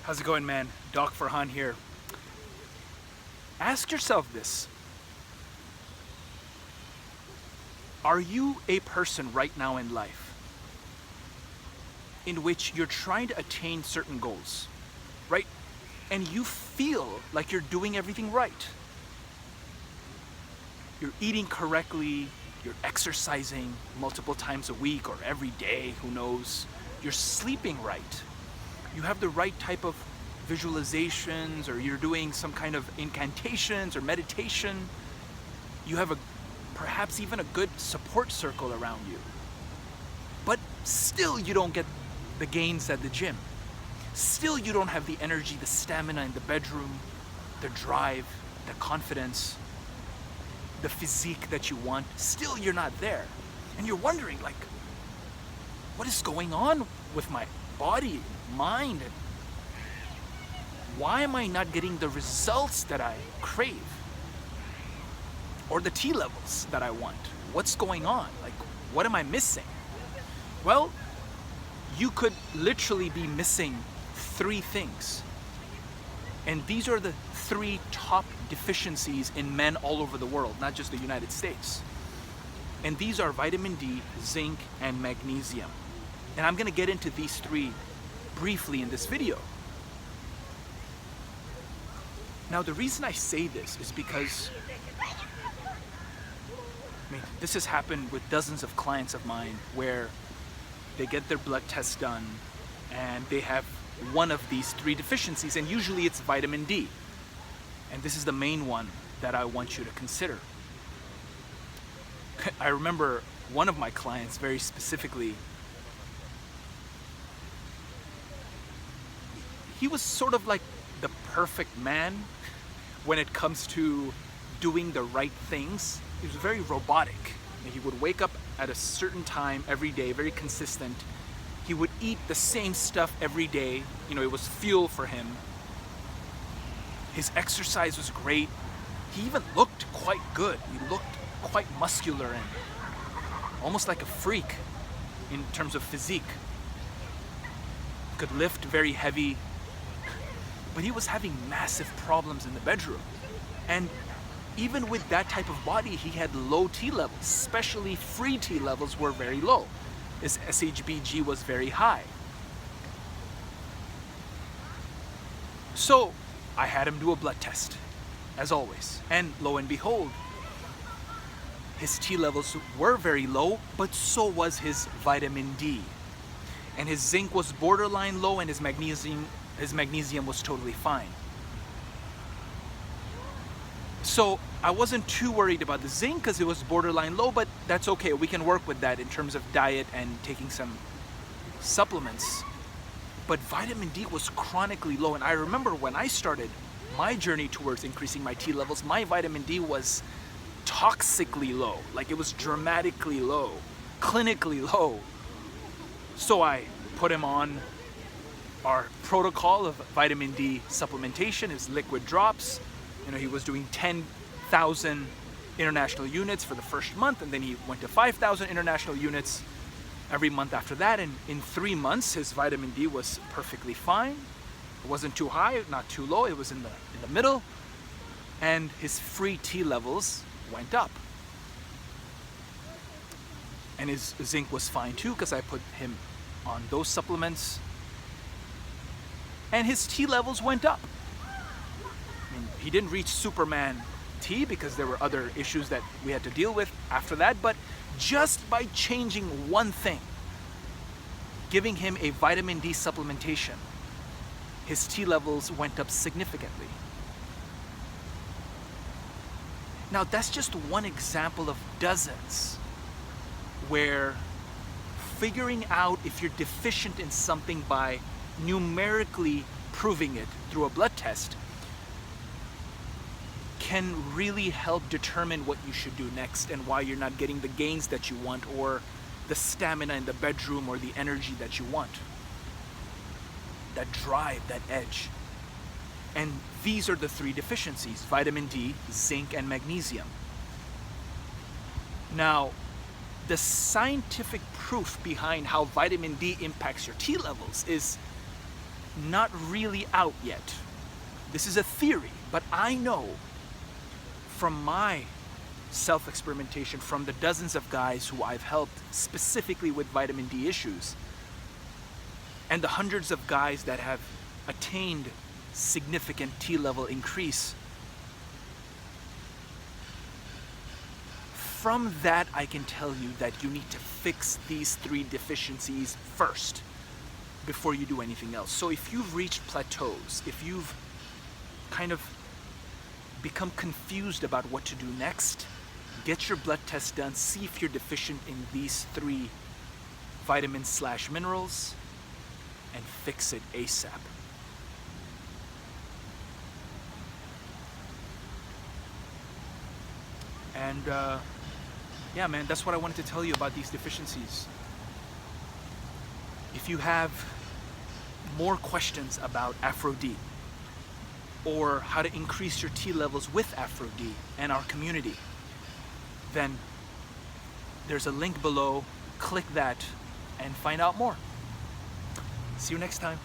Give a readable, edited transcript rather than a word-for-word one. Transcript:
How's it going, man? Doc Farhan here. Ask yourself this. Are you a person right now in life in which you're trying to attain certain goals, right? And you feel like you're doing everything right. You're eating correctly, you're exercising multiple times a week or every day, who knows. You're sleeping right. You have the right type of visualizations, or you're doing some kind of incantations or meditation. You have perhaps even a good support circle around you. But still you don't get the gains at the gym. Still you don't have the energy, the stamina in the bedroom, the drive, the confidence, the physique that you want. Still you're not there. And you're wondering, like, what is going on with my body, mind, and why am I not getting the results that I crave? Or the T levels that I want? What's going on? Like, what am I missing? Well, you could literally be missing 3 things. And these are the 3 top deficiencies in men all over the world, not just the United States. And these are vitamin D, zinc, and magnesium. And I'm gonna get into these 3 briefly in this video. Now, the reason I say this is because, this has happened with dozens of clients of mine where they get their blood tests done and they have one of these 3 deficiencies, and usually it's vitamin D. And this is the main one that I want you to consider. I remember one of my clients very specifically. He was sort of like the perfect man when it comes to doing the right things. He was very robotic. He would wake up at a certain time every day, very consistent. He would eat the same stuff every day. You know, it was fuel for him. His exercise was great. He even looked quite good. He looked quite muscular and almost like a freak in terms of physique. Could lift very heavy. But he was having massive problems in the bedroom. And even with that type of body, he had low T levels, especially free T levels were very low. His SHBG was very high. So I had him do a blood test, as always. And lo and behold, his T levels were very low, but so was his vitamin D. And his zinc was borderline low, and his magnesium was totally fine. So I wasn't too worried about the zinc because it was borderline low, but that's okay. We can work with that in terms of diet and taking some supplements. But vitamin D was chronically low. And I remember when I started my journey towards increasing my T levels, my vitamin D was toxically low. Like, it was dramatically low, clinically low. So I put him on our protocol of vitamin D supplementation, his liquid drops. You know, he was doing 10,000 international units for the first month, and then he went to 5,000 international units every month after that. And in 3 months, his vitamin D was perfectly fine. It wasn't too high, not too low. It was in the middle. And his free T levels went up. And his zinc was fine too, because I put him on those supplements. And his T levels went up. I mean, he didn't reach Superman T because there were other issues that we had to deal with after that, but just by changing one thing, giving him a vitamin D supplementation, his T levels went up significantly. Now, that's just one example of dozens where figuring out if you're deficient in something by numerically proving it through a blood test can really help determine what you should do next and why you're not getting the gains that you want, or the stamina in the bedroom, or the energy that you want. That drive, that edge. And these are the 3 deficiencies: vitamin D, zinc, and magnesium. Now, the scientific proof behind how vitamin D impacts your T levels is not really out yet. This is a theory, but I know from my self-experimentation, from the dozens of guys who I've helped specifically with vitamin D issues, and the hundreds of guys that have attained significant T level increase, from that I can tell you that you need to fix these 3 deficiencies first before you do anything else. So if you've reached plateaus, if you've kind of become confused about what to do next, get your blood test done, see if you're deficient in these 3 vitamins/minerals, and fix it ASAP. And yeah, man, that's what I wanted to tell you about these deficiencies. If you have more questions about aphro-d or how to increase your T levels with aphro-d and our community, then there's a link below. Click that and find out more. See you next time.